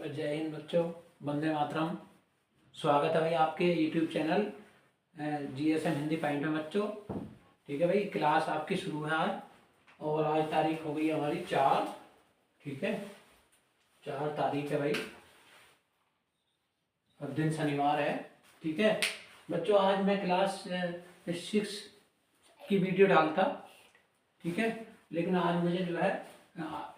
जय हिंद बच्चों, वंदे मातरम। स्वागत है भाई आपके YouTube channel GSM Hindi point में बच्चों। ठीक है भाई, क्लास आपकी शुरू है आज। और आज तारीख हो गई है हमारी 4। ठीक है, 4 तारीख है भाई, और दिन शनिवार है। ठीक है बच्चों, आज मैं क्लास 6 की वीडियो डालता। ठीक है, लेकिन आज मुझे जो है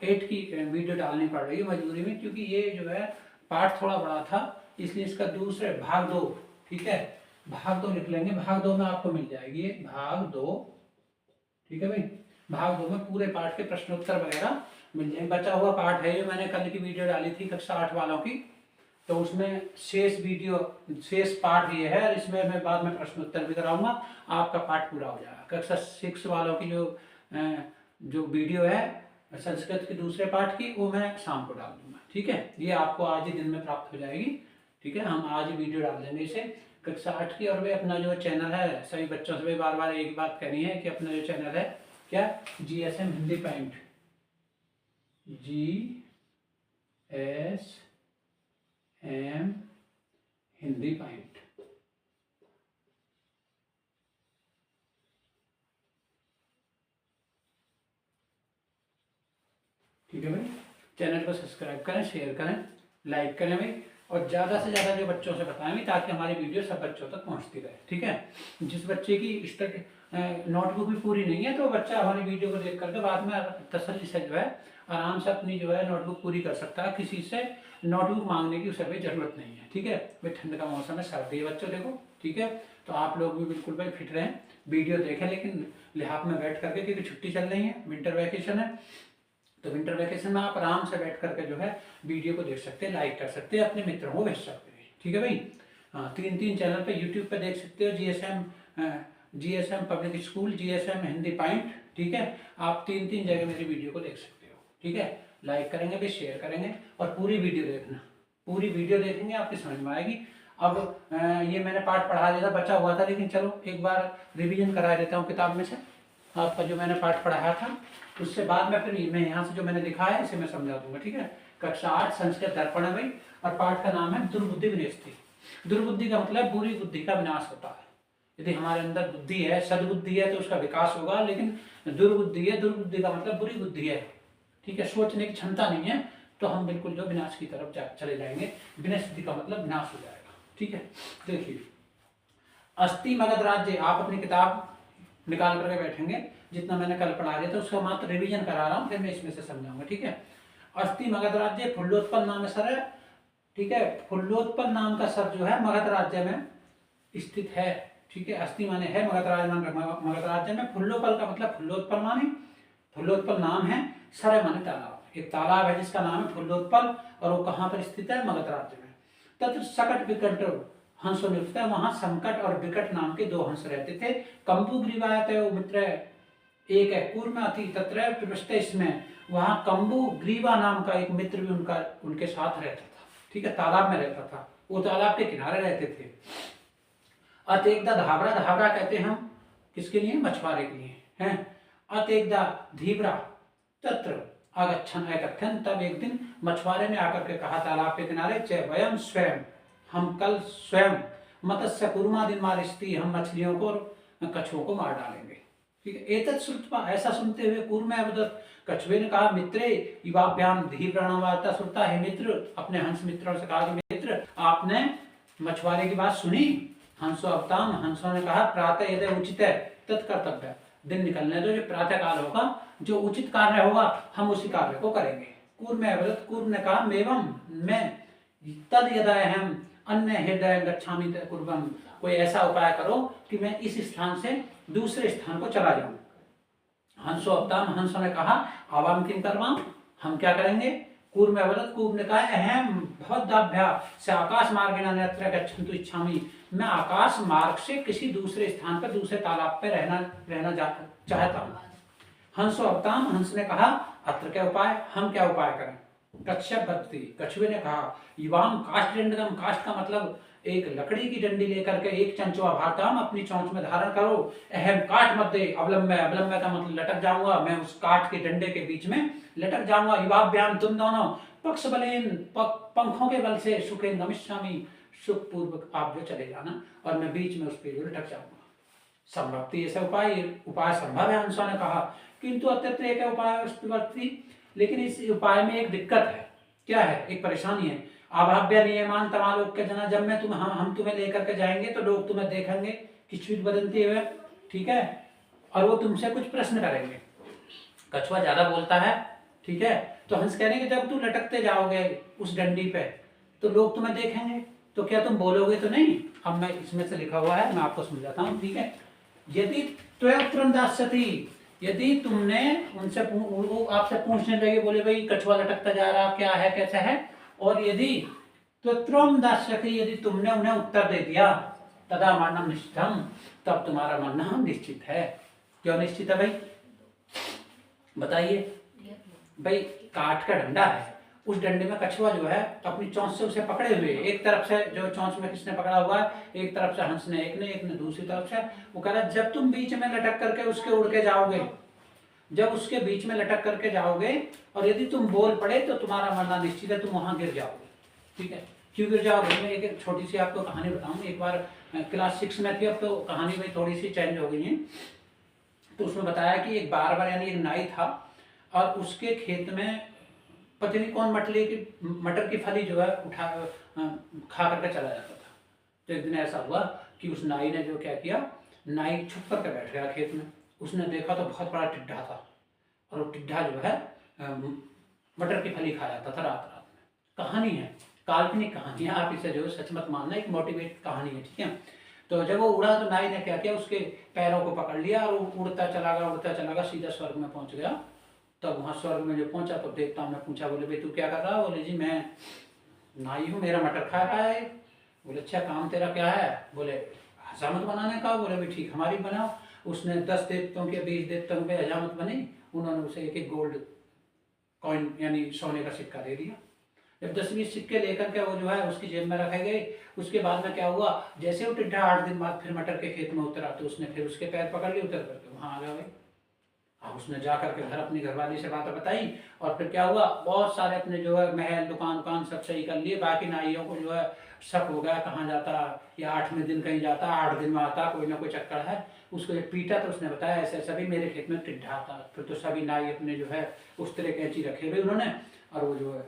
8 की वीडियो डालनी पड़ रही है मजबूरी में, क्योंकि ये जो है पार्ट थोड़ा बड़ा था, इसलिए इसका दूसरे भाग 2। ठीक है, भाग 2 लिख लेंगे। भाग 2 में आपको मिल जाएगी ये भाग 2। ठीक है भाई, भाग 2 में पूरे पार्ट के प्रश्नोत्तर वगैरह मिल जाएंगे। बचा हुआ पार्ट है ये, मैंने कल की वीडियो डाली थी कक्षा 8 वालों की, तो उसमें शेष पार्ट ये है, और इसमें मैं बाद में प्रश्नोत्तर भी कराऊंगा। आपका पार्ट पूरा हो जाएगा। कक्षा 6 वालों की जो वीडियो है संस्कृत के दूसरे पार्ट की, वो मैं शाम को डाल दूंगा। ठीक है, ये आपको आज ही दिन में प्राप्त हो जाएगी। ठीक है, हम आज ही वीडियो डाल देंगे इसे कक्षा 8 की। और वे अपना जो चैनल है, सभी बच्चों से बार बार एक बात कहनी है कि अपना जो चैनल है क्या, GSM Hindi point, GSM Hindi point. ठीक है भाई, चैनल को सब्सक्राइब करें, शेयर करें, लाइक करें भाई, और ज़्यादा से ज़्यादा जो बच्चों से बताएं भी, ताकि हमारी वीडियो सब बच्चों तक पहुंचती रहे। ठीक है, जिस बच्चे की इस तक नोटबुक भी पूरी नहीं है, तो बच्चा हमारी वीडियो को देख करके बाद में तसल्ली से जो है आराम से अपनी जो है नोटबुक पूरी कर सकता है। किसी से नोटबुक मांगने की उसे भी जरूरत नहीं है। ठीक है भाई, ठंड का मौसम है, सर्दी है बच्चों, देखो। ठीक है, तो आप लोग भी बिल्कुल भाई फिट रहें, वीडियो देखें, लेकिन लिहाफ में बैठ करके, क्योंकि छुट्टी चल रही है, विंटर वैकेशन है। तो विंटर वैकेशन में आप आराम से बैठ करके जो है वीडियो को देख सकते हैं, लाइक कर सकते हैं, अपने मित्रों को भेज सकते हैं। ठीक है भाई, हाँ, 3 चैनल पे यूट्यूब पे देख सकते हो, GSM public school, GSM Hindi point. ठीक है, आप 3 जगह मेरी वीडियो को देख सकते हो। ठीक है, लाइक करेंगे भी, शेयर करेंगे, और पूरी वीडियो देखना। पूरी वीडियो देखेंगे, आपकी समझ में आएगी। अब ये मैंने पाठ पढ़ा दिया था, बचा हुआ था, लेकिन चलो एक बार रिविजन करा देता हूँ किताब में से आपका जो मैंने पाठ पढ़ाया था। उससे बाद में फिर मैं यहाँ से जो मैंने लिखा है इसे मैं समझा दूंगा। ठीक है, कक्षा 8 संस्कृत दर्पण है भाई, और पाठ का नाम है दुर्बुद्धि विनष्टि। दुर्बुद्धि का मतलब बुरी बुद्धि का विनाश होता है। यदि हमारे अंदर बुद्धि है, सद्बुद्धि है, तो उसका विकास होगा, लेकिन दुर्बुद्धि है, दुर्बुद्धि का मतलब बुरी बुद्धि है। ठीक है, सोचने की क्षमता नहीं है, तो हम बिल्कुल जो विनाश की तरफ चले जाएंगे। विनष्टि का मतलब विनाश हो जाएगा। ठीक है, देखिए, अस्ति मगध राज्य, आप अपनी किताब निकाल करके बैठेंगे, जितना मैंने कल पढ़ा दिया था उसका मात्र रिवीजन करा रहा हूँ, फिर मैं इसमें से समझाऊंगा। ठीक है, अस्ति मगध राज्य फुल्लोत्पल नाम सर है। ठीक है, फुल्लोत्पल नाम का सर जो है मगध राज्य में स्थित है। ठीक है, अस्ति माने है, मगध राज्य में। फुल्लोपल का मतलब फुल्लोत्पल माने, फुल्लोत्पल नाम है, सर माने तालाब। एक तालाब है जिसका नाम है फुल्लोत्पल, और वो कहाँ पर स्थित है, मगध राज्य में। तत्र सकट विकट हंसो निरुक्त है, वहां संकट और विकट नाम के 2 हंस रहते थे। कंबु ग्रीवायत मित्र एक है, कूर्म अति तत्र पृष्ठ, इसमें वहां कंबु ग्रीवा नाम का एक मित्र भी उनके साथ रहता था। ठीक है, तालाब में रहता था, वो तालाब के किनारे रहते थे। अत एकदा धावरा, धावरा कहते हैं हम किसके लिए, मछुआरे के लिए हैं। अत एकदा धीवरा तत्र आगच्छन एकथन, तब एक दिन मछुआरे ने आकर के कहा तालाब के किनारे, च वयम स्वयं, हम कल स्वयं मत्स्य कूर्मादि मारिष्टि, हम मछलियों को और कछुओं को मार डालेंगे। ठीक है, एतत् श्रुत्वा, ऐसा सुनते हुए कूर्म अवदत्, कछुए ने कहा, मित्रे युवाभ्याम धीप्रणवार्ता, सुनता है मित्र, अपने हंस मित्रों से कहा कि मित्र, आपने मछुआरे की बात सुनी। हंसो अवताम, हंसों ने कहा, प्रातः यदि उचित है तत्कर्तव्य, दिन निकलने दो, जो प्रातः काल होगा, जो उचित कार्य होगा, हम उसी कार्य को करेंगे। कूर्म अवदत्, कूर्म ने कहा, मेवम, मैं, तद यदा हम अन्य हृदय गच्छामि कुर्वम, कोई ऐसा उपाय करो कि मैं इस स्थान से दूसरे स्थान को चला जाऊं। हंसो अवताम, हंसों ने कहा, आवाम किम करवाम, हम क्या करेंगे। कूर्म अवदत्, कूर्म ने कहा, अहम भवद्भ्या से आकाश मार्गेण अन्यत्र गच्छन्तु इच्छामि, मैं आकाश मार्ग से किसी दूसरे स्थान पर, दूसरे तालाब पर रहना चाहता हूँ। हंसो अवताम, हंस ने कहा, अत्र क्या उपाय, हम क्या उपाय करें। कश्यप भक्ति, कछुए ने कहा, युवाम काष्ठ दंडकम, काष्ठ का मतलब एक लकड़ी की डंडी लेकर के, एक चंचुआ भारताम, अपनी चोंच में धारण करो। अहम काठ मध्य अवलंब, अवलंब का मतलब लटक जाऊंगा, मैं उस काठ के डंडे के बीच में लटक जाऊंगा। युवाभ्याम, तुम दोनों पक्ष बलेन पंखों के बल से सुखेन गमिष्यामि, सुख पूर्वक आप जो चले जाना और मैं बीच में उस पे जो लटक जाऊंगा। संभवती ऐसा उपाय संभव है, हंसा ने कहा, किंतु अत्यंत एक उपाय, लेकिन इस उपाय में एक दिक्कत है। क्या है? एक परेशानी है। अभाव्य नियमान तमालोक्य जना, जब मैं हम तुम्हें लेकर के जाएंगे तो लोग तुम्हें देखेंगे किचुत बदलते हुए, ठीक है, और वो तुमसे कुछ प्रश्न करेंगे। कछुआ ज्यादा बोलता है, ठीक है, तो हंस कह रहे हैं कि जब तुम लटकते जाओगे उस डंडी पे तो लोग तुम्हें देखेंगे, तो क्या तुम बोलोगे तो नहीं? अब मैं इसमें से लिखा हुआ है, मैं आपको समझाता हूँ, ठीक है। यदि त्वयत्रम दास्यति, यदि तुमने उनसे वो आपसे पूछने लगे, बोले भाई कछुआ लटकता जा रहा क्या है कैसा है, और यदि त्वयत्रम दास्यति, यदि तुमने उन्हें उत्तर दे दिया, तदा मरणम निश्चितम, तब तुम्हारा मरना निश्चित है। क्यों निश्चित है भाई? बताइए। भाई काठ का डंडा है, उस डंडे में कछुआ जो है अपनी चोंच से उसे पकड़े हुए, एक तरफ से जो चोंच में किसने पकड़ा हुआ है, एक तरफ से हंस ने, एक ने दूसरी तरफ से। वो कह रहा है जब तुम बीच में लटक करके उसके उड़ के जाओगे, जब उसके बीच में लटक करके जाओगे और यदि तुम बोल पड़े तो तुम्हारा मरना निश्चित है, तुम वहां गिर जाओगे। ठीक है, क्यों गिर जाओगे? मैं एक छोटी सी आपको कहानी बताऊं। एक बार क्लास 6 में थी, अब तो कहानी में थोड़ी सी चेंज हो गई है। तो उसमें बताया कि एक बारबर यानी एक नाई था और उसके खेत में पता नहीं कौन मटर की फली जो है उठा खा करके चला जाता था। तो एक दिन ऐसा हुआ कि उस नाई ने जो क्या किया, नाई छुप करके बैठ गया खेत में। उसने देखा तो बहुत बड़ा टिड्ढा था और वो टिड्ढा जो है मटर की फली खा जाता था रात रात में। कहानी है, काल्पनिक कहानी है, आप इसे जो सच मत मानना, एक मोटिवेट कहानी है, ठीक है। तो जब वो उड़ा तो नाई ने क्या किया, उसके पैरों को पकड़ लिया और वो उड़ता चला गया, सीधा स्वर्ग में पहुंच गया। तब वहां स्वर्ग में जो पहुंचा तो देवताओं ने पूछा, बोले भाई तू क्या कर रहा? बोले जी मैं नाई हूँ, मेरा मटर खा रहा है। बोले अच्छा काम तेरा क्या है? बोले हजामत बनाने का। बोले भाई ठीक, हमारी बनाओ। उसने 10 देवताओं के 20 देवताओं पे हजामत बनी। उन्होंने उसे एक गोल्ड कॉइन यानी सोने का सिक्का दे दिया। जब 10-20 सिक्के लेकर के वो जो है उसकी जेब में रखे गए, उसके बाद में क्या हुआ, जैसे वो टिड्ढा 8 दिन बाद फिर मटर के खेत में उतरा तो उसने फिर उसके पैर पकड़ लिए, उतर करके वहां आ गया भाई। अब उसने जा करके घर अपनी घरवाली से बातें बताई और फिर क्या हुआ, बहुत सारे अपने जो है महल दुकान सब सही कर लिए। बाकी नाइयों को जो है शक हो गया कहाँ जाता, या 8वें दिन कहीं जाता, 8 दिन में आता, कोई ना कोई चक्कर है। उसको जब पीटा तो उसने बताया ऐसा ऐसा भी मेरे खेत में टिड्ढा था। फिर तो सभी नाई अपने जो है उस तरह कैंची रखे हुए उन्होंने और वो जो है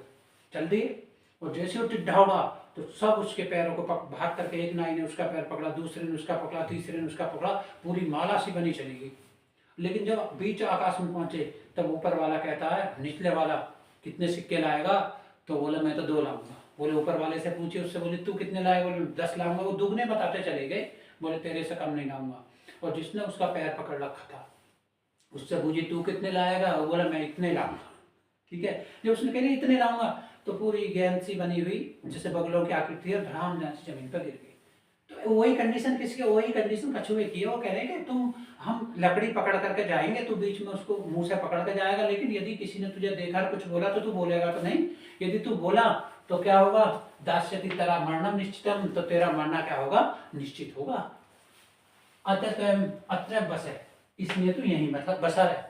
चल दिए। और जैसे वो टिड्ढा उड़ा तो सब उसके पैरों को भाग करके, एक नाई ने उसका पैर पकड़ा, दूसरे ने उसका पकड़ा, तीसरे ने उसका पकड़ा, पूरी माला सी बनी चली गई। लेकिन जब बीच आकाश में पहुंचे तब ऊपर वाला कहता है, निचले वाला कितने सिक्के लाएगा? तो बोला मैं तो 2 लाऊंगा। बोले ऊपर वाले से पूछे, उससे बोले तू कितने लाएगा? बोले 10 लाऊंगा। वो दुगने बताते चले गए, बोले तेरे से कम नहीं लाऊंगा। और जिसने उसका पैर पकड़ रखा था उससे पूछे तू कितने लाएगा? वो बोला मैं इतने लाऊंगा। ठीक है, जब उसने कह इतने लाऊंगा तो पूरी गेंद सी बनी हुई जैसे बगलों की आकृति है, धड़ाम जमीन पर गिर गई। तो वही कंडीशन किसकी? वही कंडीशन कछुए की है। वो कह रहे हैं कि तुम हम लकड़ी पकड़ करके जाएंगे, तू बीच में उसको मुंह से पकड़ के जाएगा, लेकिन यदि किसी ने तुझे देखा कुछ बोला तो तू बोलेगा तो नहीं। यदि तू बोला तो क्या होगा? दास्यति तेरा मरणम निश्चितम, तो तेरा मरना क्या होगा? निश्चित होगा। अत्र बस है, इसलिए तू यहीं बसा रहे।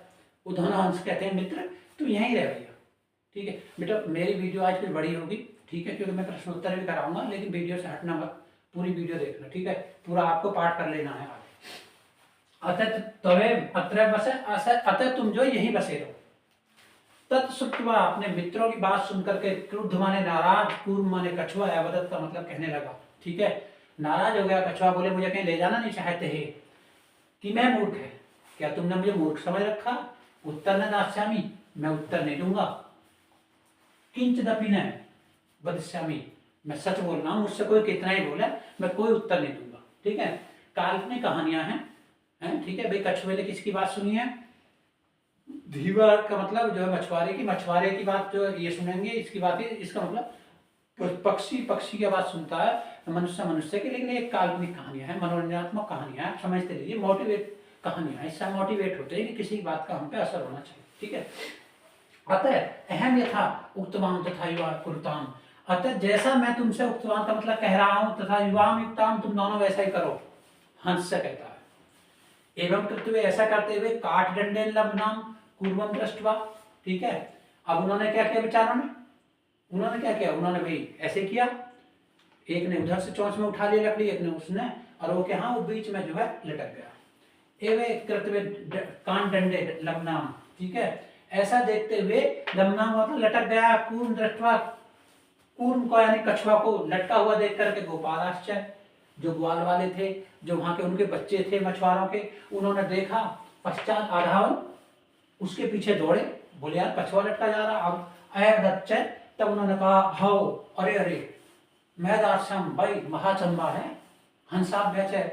उदाहरण कहते हैं मित्र तू यहीं रह भैया। ठीक है बेटा, मेरी वीडियो आज फिर बड़ी होगी, ठीक है, क्योंकि मैं प्रश्नोत्तर भी कराऊंगा, लेकिन वीडियो से हटना मत, पूरी वीडियो देखना, ठीक है, पूरा आपको पाठ कर लेना है आगे। अतः तुम जो यहीं बसे रहो। तत्सुत्वा, अपने मित्रों की बात सुनकर के क्रुद्ध माने नाराज, पूर्व माने कछुआ, अवदत का मतलब कहने लगा। ठीक है, नाराज हो गया कछुआ, बोले मुझे कहीं ले जाना नहीं चाहते है कि मैं मूर्ख है, क्या तुमने मुझे मूर्ख समझ रखा? उत्तर न दास्यामी, मैं उत्तर नहीं दूंगा। किंचदपि न वदिष्यामि, मैं सच बोल रहा हूं, मुझसे कोई कितना ही बोले मैं कोई उत्तर नहीं दूंगा। ठीक है, काल्पनिक कहानियां हैं, ठीक है भाई। कछुए ने किसकी बात सुनी है? धीवर का मतलब जो है मछुआरे की बात जो ये सुनेंगे, इसकी बात है, इसका मतलब पक्षी की बात सुनता है, मनुष्य की। लेकिन एक काल्पनिक कहानियां है, मनोरंजनात्मक कहानियां है, समझते लीजिए, मोटिवेट कहानियां हैं। इससे मोटिवेट होते हैं कि किसी की बात का हम पे असर होना चाहिए। ठीक है, अतः अहम यथा उक्तवान तथा युवा कुरुताम, अतः जैसा मैं तुमसे उक्तवान का मतलब कह रहा हूं तथा युवाम युक्ताम, तुम दोनों वैसा ही करो। हंस से कहता है। एवं कृत्य, ऐसा करते हुए काठ दंडेन लब्नाम पूर्वम दृष्टवा। ठीक है, अब उन्होंने क्या किया विचारों में? उन्होंने क्या किया, उन्होंने भाई ऐसे किया, एक ने उधर से चोंच में उठा लिया लकड़ी, एक ने उसने, और वो क्या, हाँ वो बीच में जो है लटक गया। एवे कृतवे कान डंडे लम्नाम, ठीक है। ऐसा देखते हुए लम्नाम मतलब लटक गया, कूर्म दृष्टवा, कूर्म को यानी कछुआ को लटका हुआ देख करके गोपालाश्चर्य, जो ग्वाल वाले थे, जो वहां के उनके बच्चे थे मछुआरों के, उन्होंने देखा। पश्चात आधावन उसके पीछे दौड़े, बोले यार कछुआ लटका जा रहा। अब अयदच्चय, तब उन्होंने कहा हाओ, अरे अरे मैदाश्यम, भाई महाचंबा है, हंसाभ्यच है,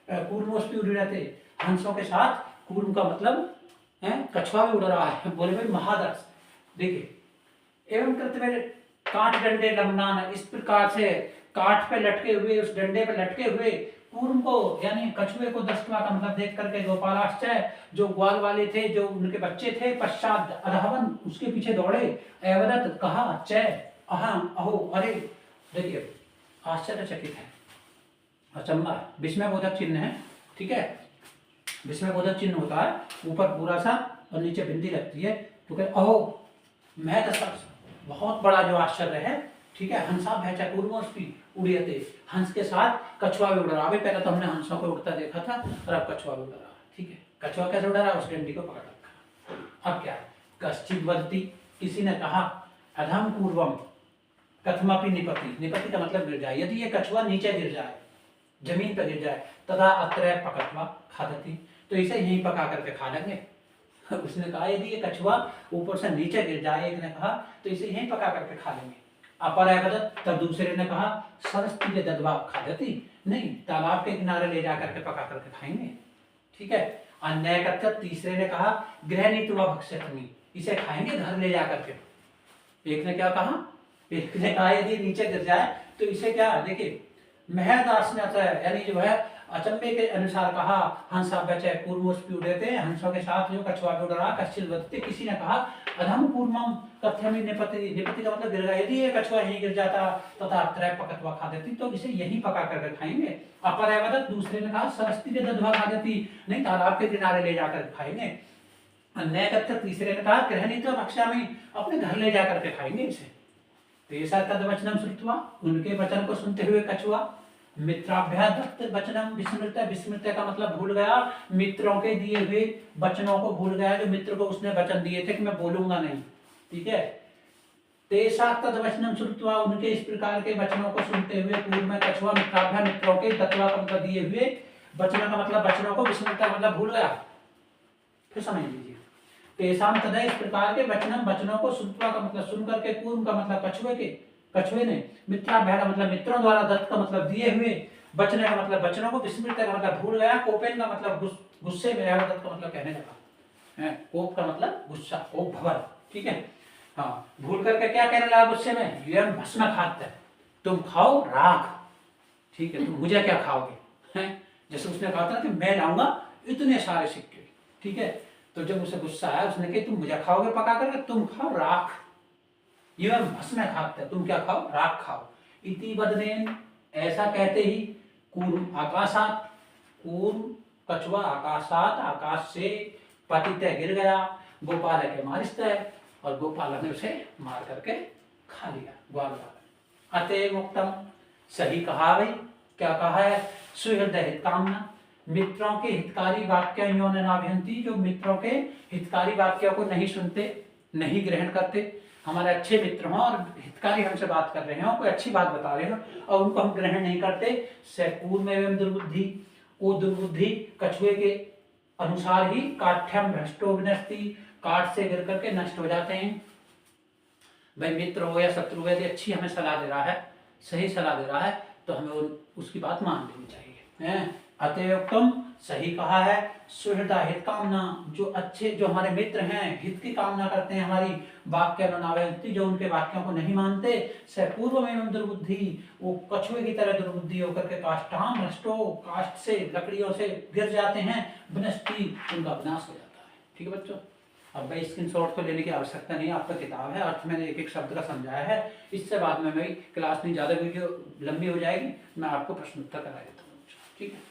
कूर्मोस्पी उड़ रहे थे, हंसों के साथ कूर्म का मतलब है कछुआ भी उड़ रहा है। बोले भाई महादर्श, देखिए। एवं कृत्य काट डंडे लम्नान, इस प्रकार से काठ पे लटके हुए, उस डंडे पे लटके हुए कूर्म को यानी कछुए को दृष्टवा का मतलब देख करके गोपालाश्चर्य, जो ग्वाल वाले थे, जो उनके बच्चे थे, पश्चात अधावन उसके पीछे दौड़े, एवदत कहा चय अहम अहो, अरे देखिए आश्चर्यचकित है, अचंबा, विस्मयबोधक चिन्ह है, ठीक है। विस्मयबोधक चिन्ह होता है, ऊपर पूरा सा और नीचे बिंदी लगती है, तो कहे अहो मैं तो बहुत बड़ा जो आश्चर्य है, ठीक है। हंसा भैचा कूर्मोस्पी उड़ियते, हंस के साथ कछुआ भी उड़ रहा। अभी पहले तो हमने हंसों को उड़ता देखा था, और अब कछुआ भी उड़ रहा, ठीक है। कछुआ कैसे उड़ रहा है, उस डंडी को पकड़ रखा। अब क्या है, कश्चित वदति, किसी ने कहा, अधम पूर्वम कथमापि निपति, निपति का मतलब गिर जाए, यदि ये कछुआ नीचे गिर जाए, जमीन पर गिर जाए, तथा अत्र पकड़वा खादती, तो इसे यहीं पका करके खा लेंगे। उसने कहा यदि ये कछुआ ऊपर से नीचे गिर जाए, एक ने कहा, तो इसे यहीं पका करके खा लेंगे। अपरागत, तब दूसरे ने कहा, सरस्ती के ददवा खादती, नहीं तालाब के किनारे ले जा करके पका करके खाएंगे, ठीक है। अन्याय करते तीसरे ने कहा, गृह नीतुवा भक्ष्यतमी, इसे खाएंगे घर ले जा करके। एक ने क्या कहा, एक ने कहा यदि नीचे गिर जाए तो इसे क्या, देखिए महदासनत है, यानी जो है अचंबे के अनुसार कहा, हंसाभ्यचय कूर्मोस्पी उड़ते, हंसों के साथ जो कछुआ भी उड़ रहा। कश्चित वदति, किसी ने कहा, अधम कूर्मम कथ्यमि निपति, निपति का मतलब गिर गया, यदि ये कछुआ यहीं गिर जाता तथा त्रय पकत्वा खा देती, तो इसे यहीं पका करके खाएंगे। अपरावदत, दूसरे ने कहा, सरस्ती के दधवा खा देती, नहीं तालाब के किनारे ले जाकर खाएंगे। अन्य कथ्य, तीसरे ने कहा, गृहणी तो भक्षा में अपने घर ले जाकर के खाएंगे इसे। तेषा तद वचनम श्रुत्वा, उनके वचन को सुनते हुए कछुआ, मित्राभ्यादत्त वचनम विस्मृत, विस्मृत का मतलब भूल गया, मित्रों के दिए हुए वचनों को भूल गया, जो मित्र को उसने वचन दिए थे कि मैं बोलूंगा नहीं, ठीक है। तेषा तद वचनम श्रुत्वा, उनके इस प्रकार के वचनों को सुनते हुए पूर्व में कछुआ मित्राभ्या, मित्रों के दत्वा का मतलब दिए हुए वचनों का मतलब वचनों को, विस्मृत का मतलब भूल गया। फिर समझ लीजिए, तेषाम तदा, इस प्रकार के वचनम वचनों को सुनवा का मतलब सुन करके, पूर्व का मतलब कछुए के, कछुए ने, मित्राभ्या का मतलब मित्रों द्वारा, दत्त का मतलब दिए हुए, वचन का मतलब वचनों को, विस्मृत का मतलब भूल गया, कोपेन का मतलब गुस्से में, दत्त का मतलब कहने लगा है, कोप का मतलब गुस्सा, कोप भवर, ठीक है। हाँ, भूल करके क्या कहने लगा गुस्से में, यम भस्म खाते, तुम खाओ राख, ठीक है, तुम मुझे क्या खाओगे, हैं। जैसे उसने कहा था कि मैं लाऊंगा इतने सारे सिक्के, ठीक है। तो जब उसे गुस्सा आया, उसने कहा तुम मुझे खाओगे पका करके, तुम खाओ राख, ये भस्म खाते, तुम क्या खाओ, राख खाओ। इति वदनेन, ऐसा कहते ही, कूर्म आकाशात, कूर्म कछुआ आकाशात, आकाश से पतित गिर गया, गोपाल के मारिस्ते, और गोपाल ने उसे मार करके खा लिया, ग्वाल वाला। अतः मुक्तम, सही कहा भाई, क्या कहा है, सुहृदय हित कामना, मित्रों के हितकारी वाक्य नाभिहंती, जो मित्रों के हितकारी वाक्यों को नहीं सुनते, नहीं ग्रहण करते, हमारे अच्छे मित्र हों और हितकारी हमसे बात कर रहे हो, कोई अच्छी बात बता रहे हो और उनको हम ग्रहण नहीं करते, सैकूर में एवं दुर्बुद्धि, वो दुर्बुद्धि कछुए के अनुसार ही काठ्यम भ्रष्टो विनष्टि, काट से गिर करके नष्ट हो जाते हैं। भाई मित्र हो या शत्रु हो, यदि अच्छी हमें सलाह दे रहा है, सही सलाह दे रहा है, तो हमें उसकी बात मान लेनी चाहिए। अतएवक्तम, सही कहा है, सुहृदा हित कामना, जो अच्छे, जो हमारे मित्र हैं, हित की कामना करते हैं, हमारी वाक्य अनुनावृत्ति, जो उनके वाक्यों को नहीं मानते, सपूर्व एवं दुर्बुद्धि, वो कछुए की तरह दुर्बुद्धि होकर के काष्ठाम भ्रष्टो, काष्ठ से, लकड़ियों से गिर जाते हैं, विनष्टि, उनका विनाश हो जाता है। ठीक है बच्चों, अब भाई स्क्रीनशॉट तो लेने की आवश्यकता नहीं है, आपका किताब है, अर्थ मैंने एक एक शब्द का समझाया है, इससे बाद में मेरी क्लास नहीं, ज़्यादा वीडियो लंबी हो जाएगी, मैं आपको प्रश्न उत्तर करा देता हूँ। ठीक है।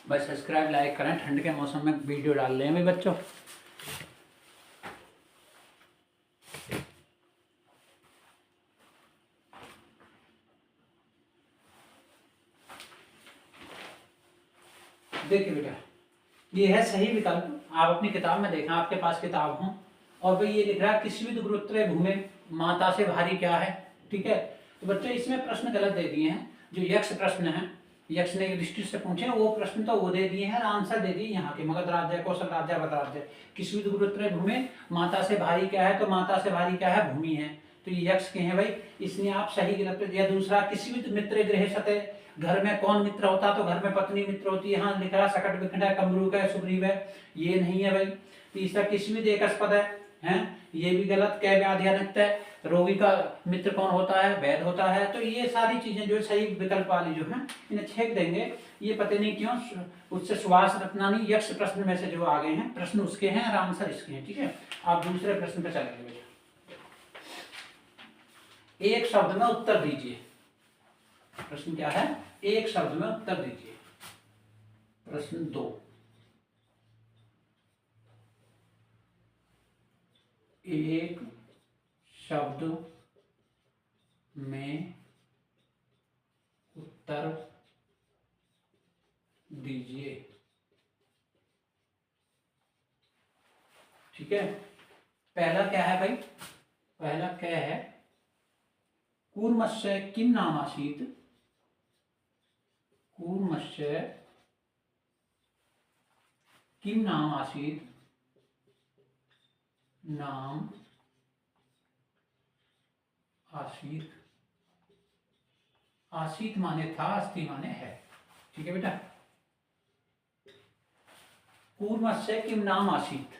बस सब्सक्राइब लाइक करें, ठंड के मौसम में वीडियो डाल रहे हैं भाई बच्चों। देखिए बेटा, ये है सही विकल्प। आप अपनी किताब में देखें, आपके पास किताब हो और भाई ये लिख रहा है किसी भी गुरुत्वाकर्षण भूमि माता से भारी क्या है। ठीक है, तो बच्चों इसमें प्रश्न गलत दे दिए हैं। जो यक्ष प्रश्न है, यक्ष ने युधिष्ठिर से पूछे वो प्रश्न तो वो दे दिए हैं, आंसर दे दिए यहाँ के मगध राज्य, कौशल राज्य, अवध राज्य। किसी भी गुरुत्वाकर्षण भूमि माता से भारी क्या है, तो माता से भारी क्या है, भूमि है। तो ये यक्ष के हैं भाई, इसने आप सही गलत दिया। दूसरा, किसी भी मित्र गृह सतह, घर में कौन मित्र होता, तो घर में पत्नी मित्र होती है। यहाँ लिखा है सकट विकट है, कमरूक है, सुग्रीव है, ये नहीं है भाई। तीसरा, किसी भी देकस्पद है, ये भी गलत। कै व्याधिनित्य है, रोगी का मित्र कौन होता है, वैद्य होता है। तो ये सारी चीजें जो सही विकल्प वाली जो है इन्हें छेक देंगे। ये पता नहीं क्यों उससे सुभाष रत्नानी यक्ष प्रश्न में से जो आ गए हैं, प्रश्न उसके हैं और आंसर इसके हैं। ठीक है, आप दूसरे प्रश्न पे चलेंगे बेटा। एक शब्द में उत्तर दीजिए। प्रश्न क्या है, एक शब्द में उत्तर दीजिए। प्रश्न 2, एक शब्द में उत्तर दीजिए। ठीक है, पहला क्या है भाई, पहला क्या है, कूर्मस्य किम नाम आसीत्, कूर्मस्य किम नाम आसीत्, नाम आसीत्, आसीत माने था, अस्ति माने है। ठीक है बेटा, कूर्मस्य किम नाम आसीत्,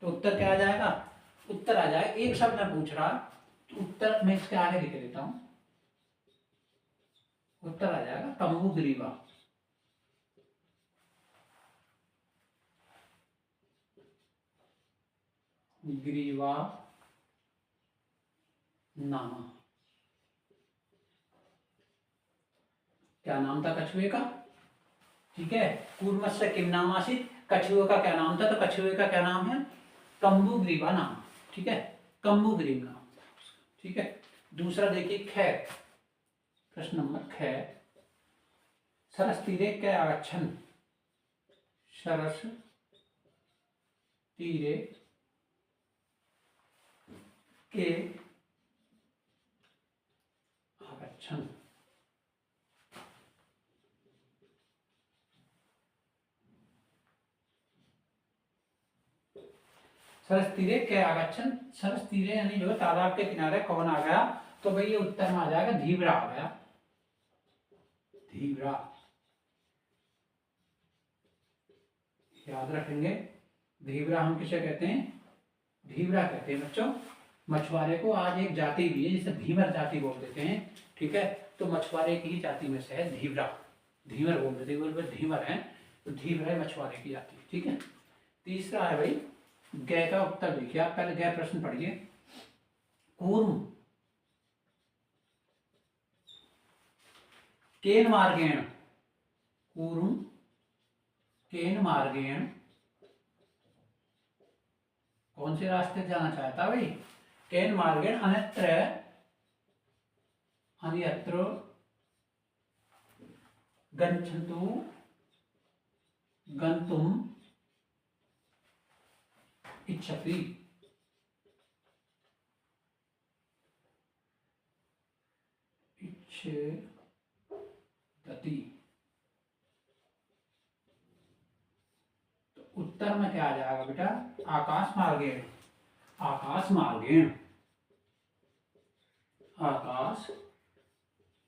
तो उत्तर क्या आ जाएगा, उत्तर आ जाएगा। एक शब्द में पूछ रहा, तो उत्तर मैं इसके आगे लिख देता हूं, उत्तर आ जाएगा कम्बुग्रीवा। ग्रीवा नामा, क्या नाम था कछुए का। ठीक है, कूर्मस्य किम नाम आसीत्, कछुए का क्या नाम था, तो कछुए का क्या नाम है, कम्बुग्रीवा नाम। ठीक है, कम्बुग्रीव नाम। ठीक है, दूसरा देखिए ख, प्रश्न नंबर ख, सरस तीरे कै आगच्छन्, सरस तीरे के आगच्छन्, सरस तीरे के आगच्छन्, सरस तीरे यानी जो तालाब के किनारे कौन आ गया, तो भाई ये उत्तर में आ जाएगा धीवरा आ गया, धीवरा। याद रखेंगे, धीवरा हम किसे कहते हैं, धीवरा कहते हैं बच्चों। मछुआरे को आज एक जाति भी है जिसे धीवर जाति बोल देते हैं। ठीक है, तो मछुआरे की जाति में से है धीवरा, धीवर बोल देते हैं, धीवर है, तो धीवर है मछुआरे की जाति। ठीक है, तीसरा है भाई गै का उत्तर देखिए। आप पहले गै प्रश्न पढ़िए। कूर्म केन मार्गेण, कूर्म केन मार्गेण, कौन से रास्ते जाना चाहता भाई, केन मार्गेण अन्यत्र, अन्यत्र गच्छन्तु, गन्तुम इच्छति, इच्छति। तो उत्तर में क्या आ जाएगा बेटा, आकाश मार्गेण, आकाश मार्गेण, आकाश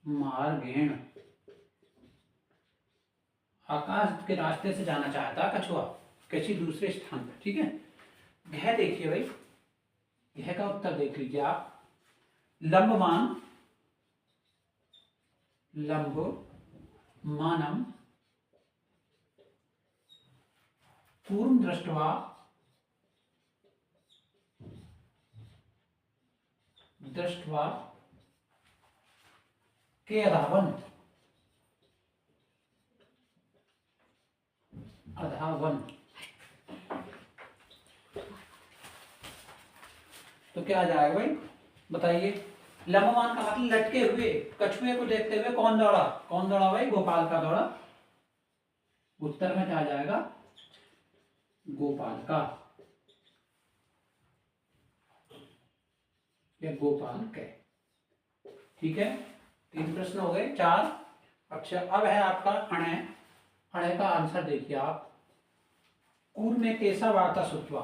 मार्गेण, आकाश के रास्ते से जाना चाहता कछुआ किसी दूसरे स्थान पर। ठीक है, घ देखिए भाई, घ का उत्तर देख लीजिए आप। लंबमान, लंब मानम पूर्व दृष्टवा, दृष्टवा के अधावन, अधावन। तो क्या आ जाएगा भाई, बताइए। लंबमान का मतलब लटके हुए कछुए को देखते हुए कौन दौड़ा? कौन दौड़ा भाई? गोपाल का दौड़ा। उत्तर में क्या आ जाएगा? गोपाल का या गोपाल के। ठीक है, 3 प्रश्न हो गए, 4। अच्छा, अब है आपका अणय। अणय का आंसर देखिए आप। कूर में कैसा वार्ता सुत्वा?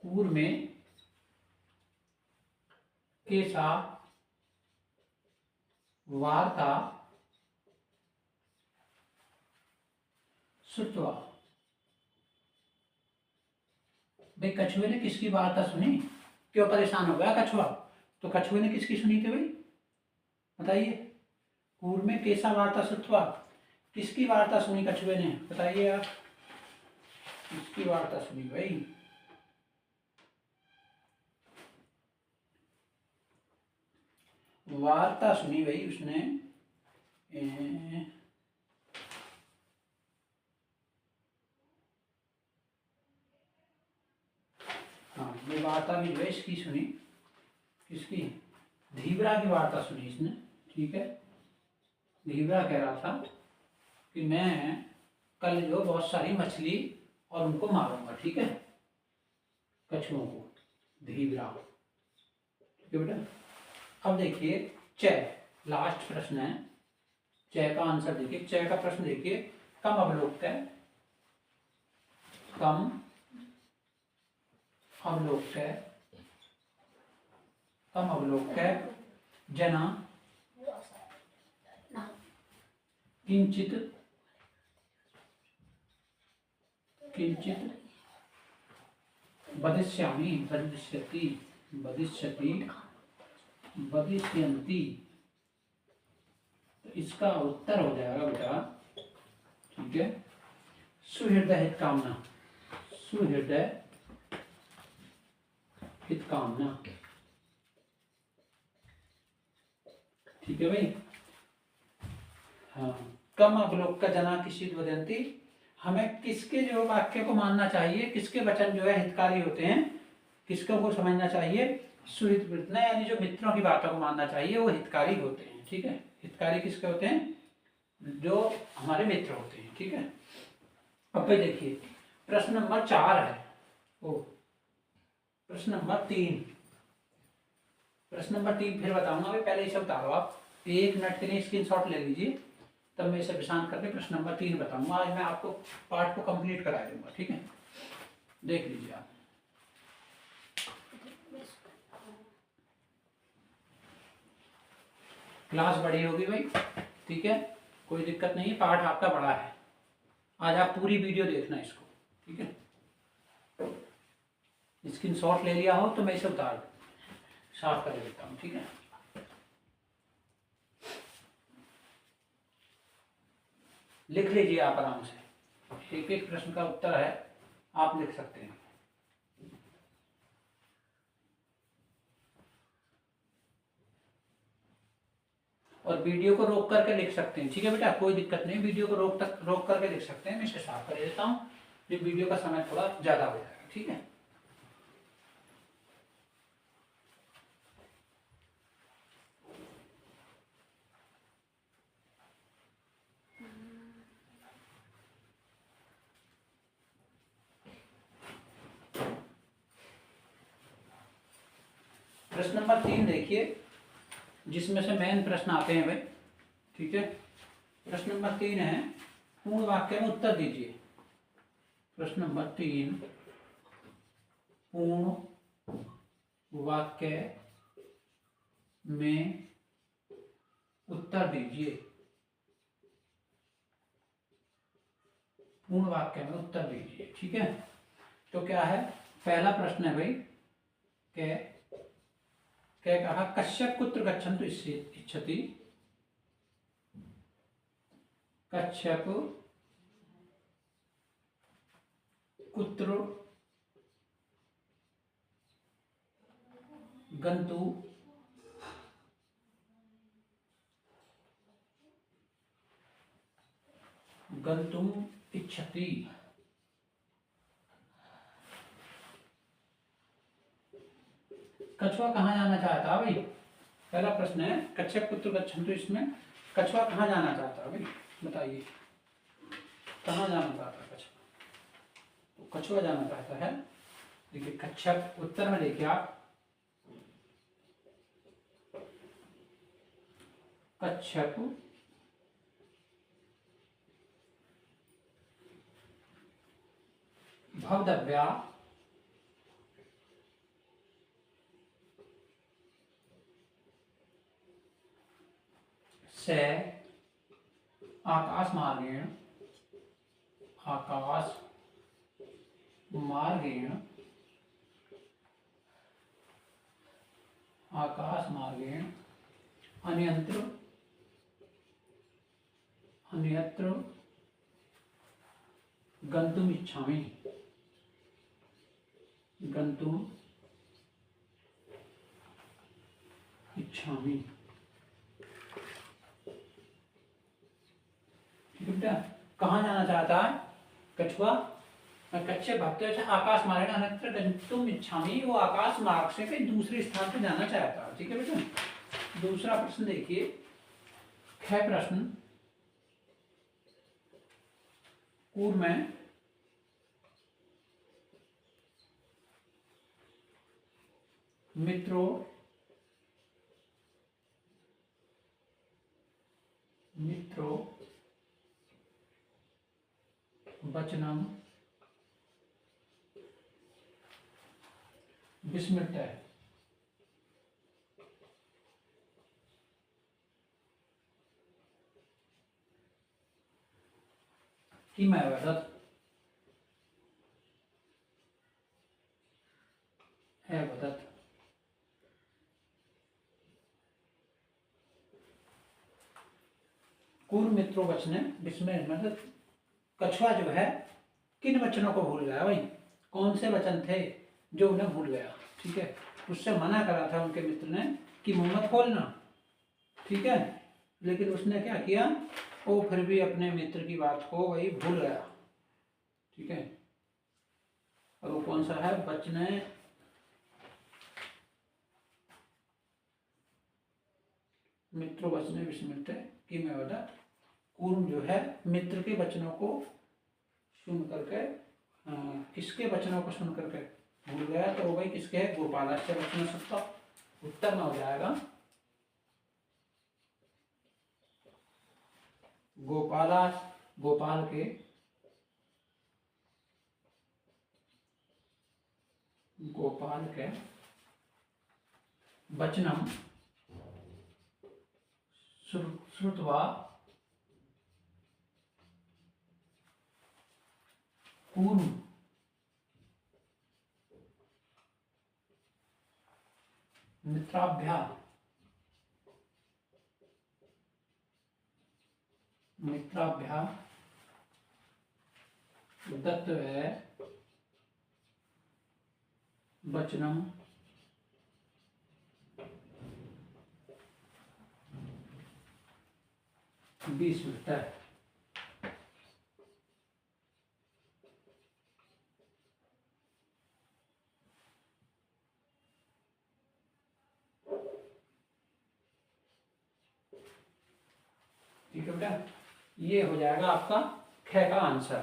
कूर में कैसा वार्ता सुत्वा? भाई कछुए ने किसकी वार्ता सुनी? क्यों परेशान हो गया कछुआ? तो कछुए ने किसकी सुनी थी भाई, बताइए। कूर में कैसा वार्ता सुत्वा, किसकी वार्ता सुनी कछुए ने? बताइए आप, किसकी वार्ता सुनी भाई? वार्ता सुनी भाई उसने। हाँ, ये वार्ता भी जो है इसकी सुनी। किसकी? धीवरा की वार्ता सुनी इसने। ठीक है, धीवरा कह रहा था कि मैं कल जो बहुत सारी मछली और उनको मारूंगा, ठीक है, कछुओं को। धीवरा। ठीक है बेटा। अब देखिए च, लास्ट प्रश्न है। च का आंसर देखिए। च का प्रश्न देखिए। कम अवलोक्य, कम अवलोक्य, कम अवलोक्य जना किंचित किंचित वदिष्यामि, वदिष्यति, वदिष्यति, वदिष्यन्ति। तो इसका उत्तर हो जाएगा बेटा, ठीक है, सुहृदय हित कामना। सुहृदय हित कामना। ठीक है भाई। हाँ, कम अवलोक जना किसी वदंती। हमें किसके जो वाक्य को मानना चाहिए, किसके वचन जो है हितकारी होते हैं, किसको को समझना चाहिए? सुहित वृत्त, यानी जो मित्रों की बातों को मानना चाहिए वो हितकारी होते हैं। ठीक है, हितकारी किसके होते हैं? जो हमारे मित्र होते हैं। ठीक है। अब भाई देखिए प्रश्न नंबर 4 है। ओ, प्रश्न नंबर 3। प्रश्न नंबर 3 फिर बताऊंगा, अभी पहले इसे उतारो आप। 1 मिनट के लिए स्क्रीनशॉट ले लीजिए, तब मैं इसे विशांत करके प्रश्न नंबर 3 बताऊंगा। आज मैं आपको पाठ को कंप्लीट करा दूंगा। ठीक है, देख लीजिए आप। क्लास बड़ी होगी भाई, ठीक है, कोई दिक्कत नहीं है, पाठ आपका बड़ा है। आज आप पूरी वीडियो देखना इसको, ठीक है। स्क्रीनशॉट ले लिया हो तो मैं इसे उतार साफ कर देता हूँ। ठीक है, लिख लीजिए आप आराम से, एक एक प्रश्न का उत्तर है, आप लिख सकते हैं। और वीडियो को रोक करके लिख सकते हैं। ठीक है बेटा, कोई दिक्कत नहीं, वीडियो को रोक करके लिख सकते हैं। मैं इसे साफ कर देता हूँ, फिर वीडियो का समय थोड़ा ज़्यादा हो जाएगा। ठीक है, प्रश्न नंबर 3 देखिए, जिसमें से मेन प्रश्न आते हैं भाई। ठीक है, प्रश्न नंबर 3 है, पूर्ण वाक्य में उत्तर दीजिए। प्रश्न नंबर 3, पूर्ण वाक्य में उत्तर दीजिए। पूर्ण वाक्य में उत्तर दीजिए। ठीक है, तो क्या है, पहला प्रश्न है भाई, क्या क्या कहा? कश्यप कुत्र गच्छन्तु इच्छति। कश्यप कुत्र गन्तु गंतुम इच्छति। कछुआ कहाँ जाना चाहता भाई? पहला प्रश्न है, कच्छप पुत्र गच्छन्तु, इसमें कछुआ कहाँ जाना चाहता भाई बताइए, कहाँ जाना चाहता कछुआ? तो कछुआ जाना चाहता है, देखिए कच्छप, उत्तर में देखिए आप, कच्छप भवदव्या से आकाश मार्गेण, आकाश मार्गेण, आकाश मार्गेण अन्यत्र, अन्यत्र गंतुम इच्छामि, गंतुम इच्छामि। ठीक है बेटा, कहाँ जाना चाहता है कछुआ? कच्छप भक्त आकाश मार्ग अन्यत्र गंतुम इच्छामि, वो आकाश मार्ग से कहीं दूसरे स्थान पर जाना चाहता है। ठीक है बेटा, दूसरा प्रश्न देखिए, ख प्रश्न, पूर्व में मित्रों, मित्रों वचनम विस्मृत्य, किम अवदत्, अवदत्। पूर्व मित्रों वचन विस्मय, मतलब कछुआ जो है किन वचनों को भूल गया भाई? कौन से वचन थे जो उन्हें भूल गया? ठीक है, उससे मना करा था उनके मित्र ने कि मुंह मत खोलना। ठीक है, लेकिन उसने क्या किया, वो फिर भी अपने मित्र की बात को वही भूल गया। ठीक है, और वो कौन सा है वचन? मित्रों वचन विस्मृत किम अवदत्, कूर्म जो है मित्र के वचनों को सुन करके, किसके वचनों को सुन करके भूल गया? तो हो गई किसके है, गोपालस्य वचन सत्ता। उत्तर में हो जाएगा गोपाला, गोपाल के वचनम श्रुत्वा पूर्व मित्राभ्या, मित्राभ्या दत्त है वचनम विस्मृत। ठीक है बेटा, ये हो जाएगा आपका ख का आंसर।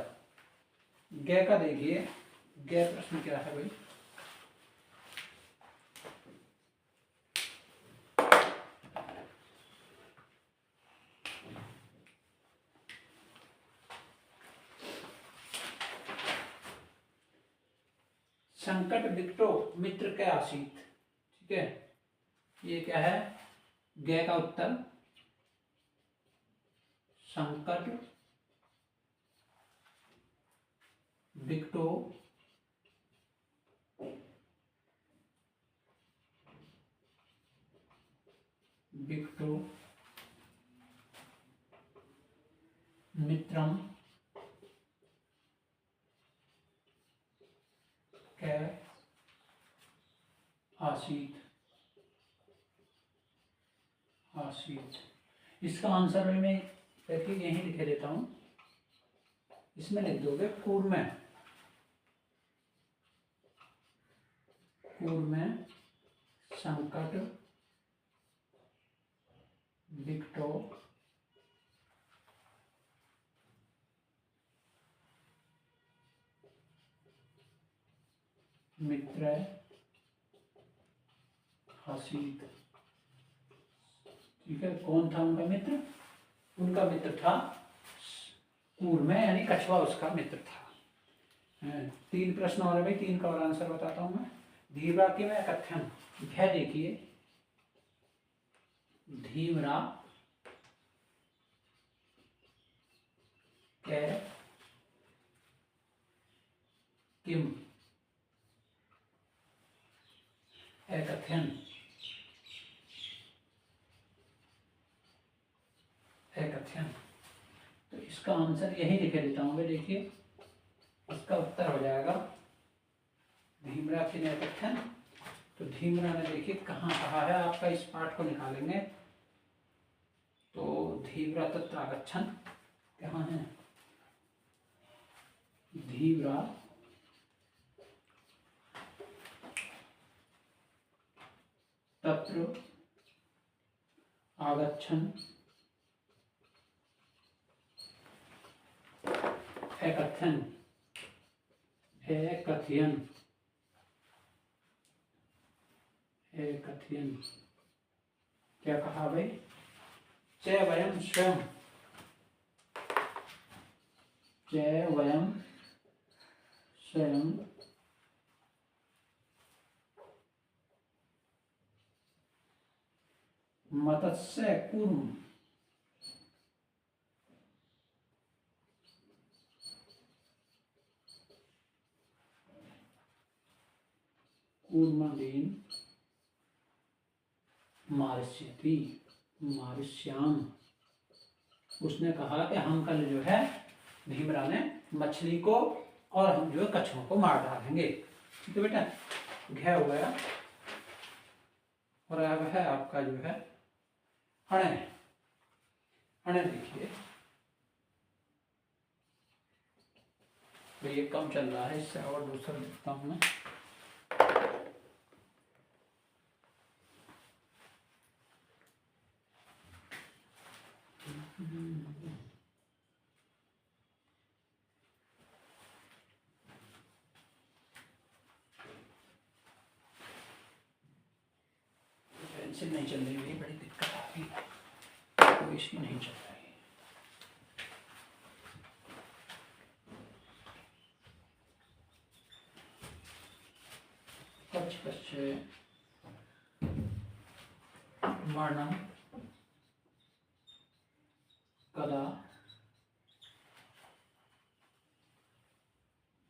ग का देखिए, ग प्रश्न क्या है भाई? संकट विकटो मित्र के आसीत। ठीक है, ये क्या है? ग का उत्तर संकट विकटो विकटो मित्रम के आसीत, आसीत। इसका आंसर मैं देखिए यहीं लिखे देता हूं, इसमें लिख दोगे कूर्मे, कूर्मे संकट बिकटो मित्र हसीत। ठीक है, कौन था उनका मित्र? उनका मित्र था कूर्मे, यानी कछुआ उसका मित्र था। 3 प्रश्न और है भाई, 3 का और आंसर बताता हूं मैं। धीव्राक्य में कथन है, देखिए धीम्रा के किम एकथ्यन, एकथ्यन। तो इसका आंसर यही लिखे देता हूँ मैं, देखिए इसका उत्तर हो जाएगा धीम्रा के एकथ्यन। तो धीम्रा ने देखिए कहाँ कहा है, आपका इस पाठ को निकालेंगे तो धीव्रा तत्र आगच्छन् कहाँ है, धीव्रा तत्र आगच्छन् एकथ्यन, एकथ्यन, एकथ्यन। क्या कहा भाई? च वयं स्वयं, च वयं स्वयं मत्स्य कूर्म, कूर्मदीन मारिष्यति, मारिष्याम। उसने कहा कि हम कल जो है, धीम्रा ने मछली को और हम जो है कछुओं को मार डालेंगे। ठीक है बेटा, घ हो गया। और अब है आपका जो है हणे। हणे देखिए तो ये कम चल रहा है, इससे और दूसरा लिखता हूं मैं। पेंसिल नहीं चल रही, बड़ी दिक्कत आ रही है, कोई इसकी नहीं चल रही। कच्छ कच्छ मरणम कदा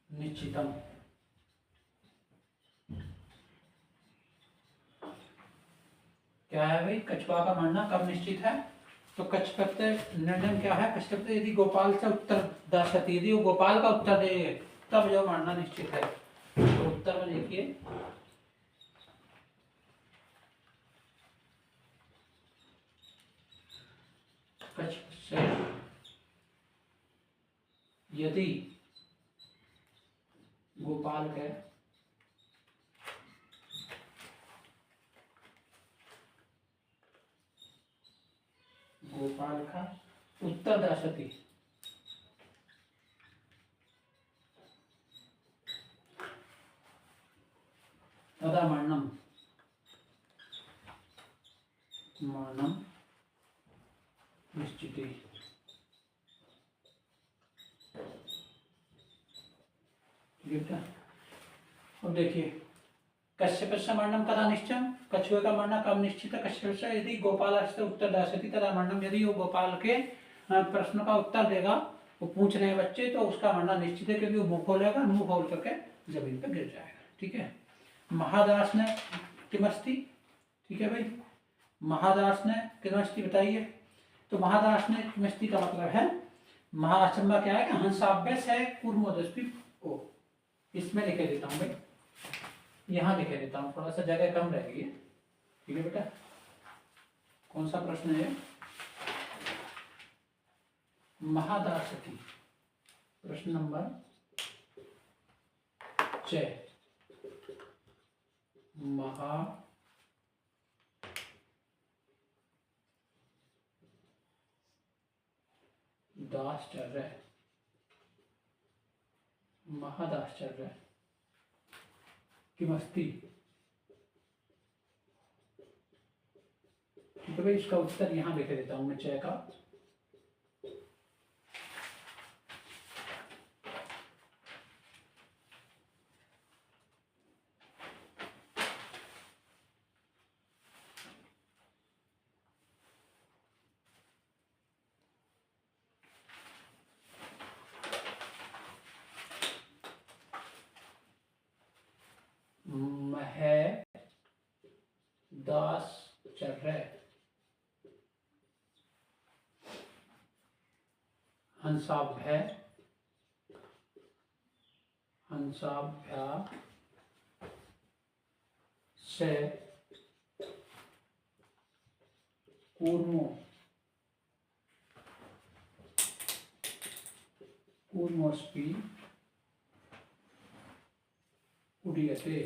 निश्चितम। क्या है भाई? कछुआ का मरना कब निश्चित है? तो कच्छ प्रत्यय निर्णय क्या है? कच्छ प्रत्यय यदि गोपाल से उत्तर दाशति, यदि वो गोपाल का उत्तर दे तब जो मरना निश्चित है। तो उत्तर में देखिए कच्छ प्रत्यय यदि गोपाल के गोपाल का उत्तर दाशति, तदा मरणम, मरणम निश्चित। अब देखिए कश्यप से मरणम कदा निश्चय, कछुए का मरना कब निश्चित है? कश्यप से यदि गोपाल से उत्तर दाशति तदा मरणम, यदि वो गोपाल के प्रश्न का उत्तर देगा, वो पूछ रहे हैं बच्चे, तो उसका मरना निश्चित है, क्योंकि वो मुंह खोलेगा, मुंह खोल करके जमीन पर गिर जाएगा। ठीक है। महादास ने किमस्ति, ठीक है भाई, महादास ने किमस्ति बताइए। तो महादास ने किमस्ति का मतलब है महाअचंबा क्या है कि हंसाभ्यस है कूर्मोदस्पी ओ। इसमें लिखे देता हूँ भाई, यहाँ लिखे देता हूँ, थोड़ा सा जगह कम रहेगी। ठीक है बेटा, कौन सा प्रश्न है? महादासति, प्रश्न नंबर 6, महादाश्चर्य किमस्ति। तो भाई इसका उत्तर यहाँ लिख देता हूं मैं 6 का। महदाश्चर्य हंसाभ्या से कूर्मोऽस्पि उदीयते।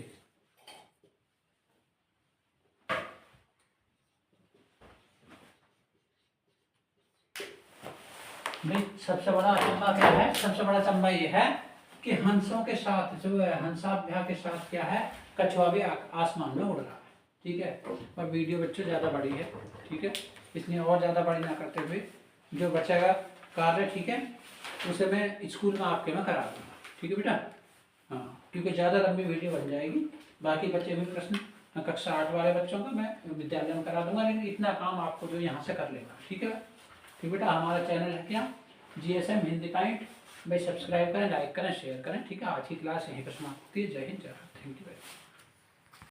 भाई सबसे बड़ा अचंभा क्या है? सबसे बड़ा अचंभा ये है कि हंसों के साथ जो है हंसाभ्या के साथ क्या है, कछुआ भी आसमान में उड़ रहा है। ठीक है, और वीडियो बच्चों ज़्यादा बड़ी है, ठीक है, इसलिए और ज़्यादा बड़ी ना करते हुए जो बच्चा का कार्य, ठीक है, उसे मैं स्कूल में आपके में करा दूँगा। ठीक है बेटा, हाँ, क्योंकि ज़्यादा लंबी वीडियो बन जाएगी। बाकी बच्चे भी प्रश्न कक्षा 8 वाले बच्चों का मैं विद्यालय में करा दूंगा, लेकिन इतना काम आपको जो यहाँ से कर लेगा। ठीक है, ठीक बेटा, हमारा चैनल है क्या, GSM हिंदी पॉइंट। भाई सब्सक्राइब करें, लाइक करें, शेयर करें। ठीक है, आज की क्लास यहीं पर समाप्त होती है। जय हिंद, जय भारत। Thank you.